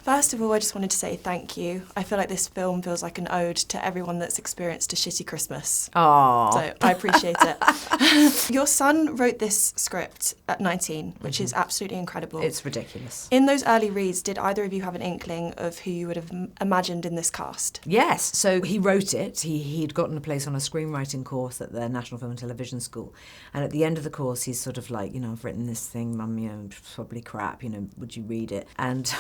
First of all, I just wanted to say thank you. I feel like this film feels like an ode to everyone that's experienced a shitty Christmas. Oh. So I appreciate it. Your son wrote this script at 19, which is absolutely incredible. It's ridiculous. In those early reads, did either of you have an inkling of who you would have imagined in this cast? Yes, so he wrote it. He'd gotten a place on a screenwriting course at the National Film and Television School. And at the end of the course, he's sort of like, I've written this thing, Mum, it's probably crap, would you read it? And,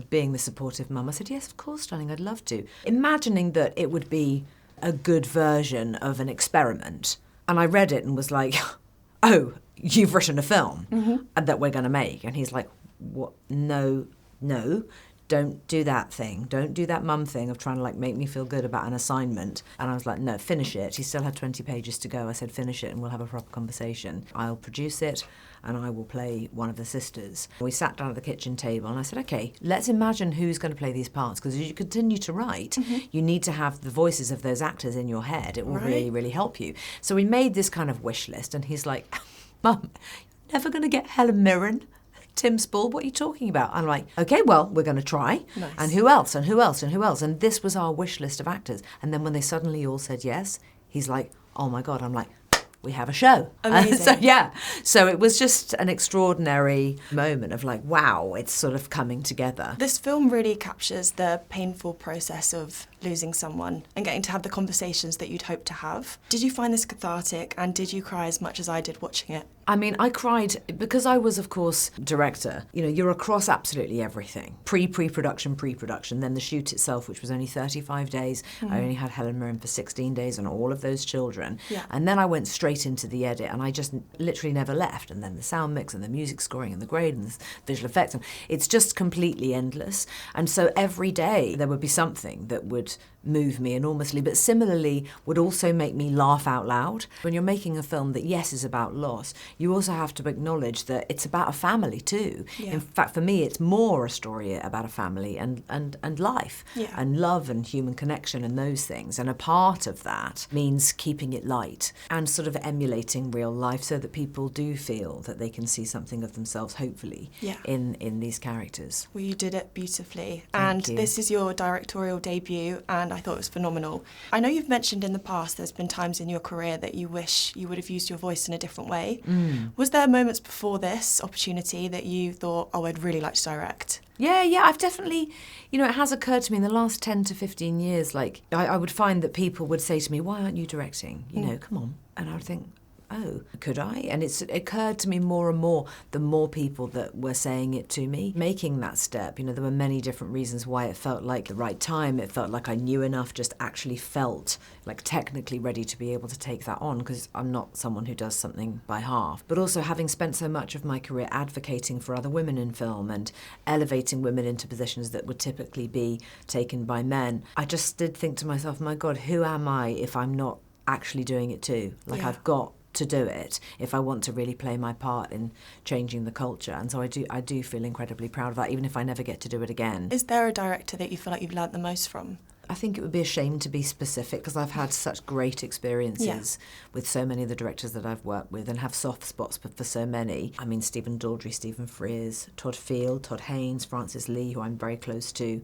being the supportive mum, I said, yes, of course, darling, I'd love to. Imagining that it would be a good version of an experiment. And I read it and was like, oh, you've written a film that we're going to make. And he's like, what? No, don't do that thing. Don't do that mum thing of trying to make me feel good about an assignment. And I was like, no, finish it. He still had 20 pages to go. I said, finish it and we'll have a proper conversation. I'll produce it and I will play one of the sisters. We sat down at the kitchen table and I said, okay, let's imagine who's going to play these parts, because as you continue to write, you need to have the voices of those actors in your head. It will really, really help you. So we made this kind of wish list and he's like, Mum, you're never going to get Helen Mirren, Tim Spall, what are you talking about? I'm like, okay, well, we're going to try. Nice. And who else, and who else, and who else? And this was our wish list of actors. And then when they suddenly all said yes, he's like, oh my God. I'm like, we have a show. Amazing. So it was just an extraordinary moment of wow, it's sort of coming together. This film really captures the painful process of losing someone and getting to have the conversations that you'd hoped to have. Did you find this cathartic, and did you cry as much as I did watching it? I mean, I cried because I was, of course, director. You're across absolutely everything. Pre-production, then the shoot itself, which was only 35 days. I only had Helen Mirren for 16 days and all of those children. Yeah. And then I went straight into the edit and I just literally never left. And then the sound mix and the music scoring and the grade and the visual effects. And it's just completely endless. And so every day there would be something that would move me enormously, but similarly would also make me laugh out loud. When you're making a film that, yes, is about loss, you also have to acknowledge that it's about a family too. Yeah. In fact, for me, it's more a story about a family and life and love and human connection and those things. And a part of that means keeping it light and sort of emulating real life so that people do feel that they can see something of themselves, hopefully, in these characters. Well, you did it beautifully. Thank you. This is your directorial debut, and I thought it was phenomenal. I know you've mentioned in the past there's been times in your career that you wish you would have used your voice in a different way. Was there moments before this opportunity that you thought, oh, I'd really like to direct? Yeah, I've definitely, it has occurred to me in the last 10 to 15 years, I would find that people would say to me, why aren't you directing? Come on. And I would think, oh, could I? And it's occurred to me more and more, the more people that were saying it to me. Making that step, there were many different reasons why it felt like the right time. It felt like I knew enough, just actually felt technically ready to be able to take that on, because I'm not someone who does something by half. But also having spent so much of my career advocating for other women in film and elevating women into positions that would typically be taken by men, I just did think to myself, my God, who am I if I'm not actually doing it too? I've got to do it if I want to really play my part in changing the culture. And so I do feel incredibly proud of that, even if I never get to do it again. Is there a director that you feel like you've learnt the most from? I think it would be a shame to be specific, because I've had such great experiences with so many of the directors that I've worked with and have soft spots for so many. I mean, Stephen Daldry, Stephen Frears, Todd Field, Todd Haynes, Francis Lee, who I'm very close to,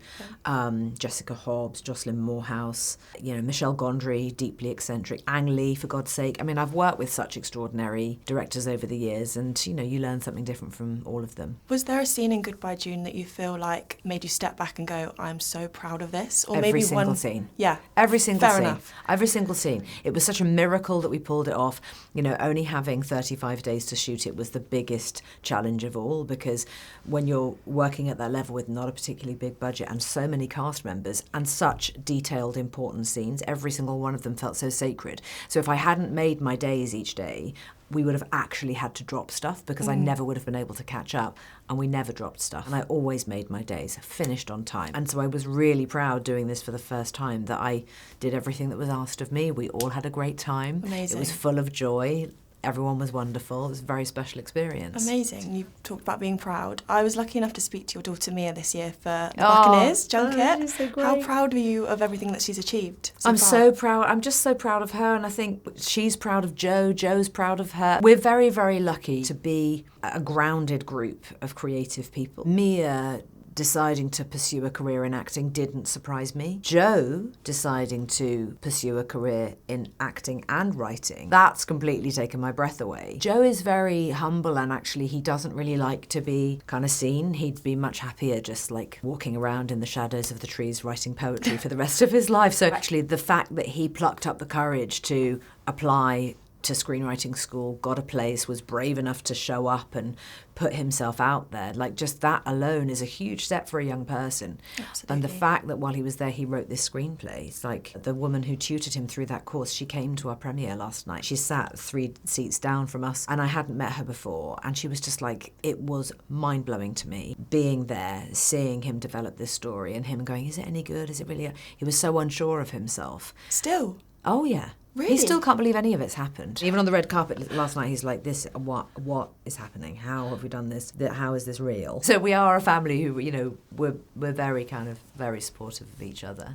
Jessica Hobbs, Jocelyn Morehouse, Michelle Gondry, deeply eccentric, Ang Lee, for God's sake. I mean, I've worked with such extraordinary directors over the years, and, you learn something different from all of them. Was there a scene in Goodbye June that you feel like made you step back and go, I'm so proud of this? Or Every maybe single scene. Yeah. Every single Fair scene. enough. Every single scene. It was such a miracle that we pulled it off. Only having 35 days to shoot it was the biggest challenge of all, because when you're working at that level with not a particularly big budget and so many cast members and such detailed, important scenes, every single one of them felt so sacred. So if I hadn't made my days each day, we would have actually had to drop stuff, because I never would have been able to catch up, and we never dropped stuff. And I always made my days, finished on time. And so I was really proud doing this for the first time that I did everything that was asked of me. We all had a great time. Amazing. It was full of joy. Everyone was wonderful. It was a very special experience. Amazing. You talked about being proud. I was lucky enough to speak to your daughter Mia this year for the Buccaneers junket. She's so great. How proud are you of everything that she's achieved so I'm far? so proud. I'm just so proud of her, and I think she's proud of Joe. Joe's proud of her. We're very, very lucky to be a grounded group of creative people. Mia deciding to pursue a career in acting didn't surprise me. Joe deciding to pursue a career in acting and writing, that's completely taken my breath away. Joe is very humble, and actually he doesn't really like to be kind of seen. He'd be much happier just like walking around in the shadows of the trees writing poetry for the rest of his life. So actually the fact that he plucked up the courage to apply to screenwriting school, got a place, was brave enough to show up and put himself out there, like just that alone is a huge step for a young person. Absolutely. And the fact that while he was there he wrote this screenplay, it's like the woman who tutored him through that course, she came to our premiere last night. She sat 3 seats down from us, and I hadn't met her before, and she was just like, it was mind-blowing to me being there, seeing him develop this story and him going, is it any good, is it really? He was so unsure of himself. Still? Oh yeah. Really? He still can't believe any of it's happened. Even on the red carpet last night, he's like, "This, what is happening? How have we done this? How is this real?" So we are a family who, you know, we're very kind of very supportive of each other.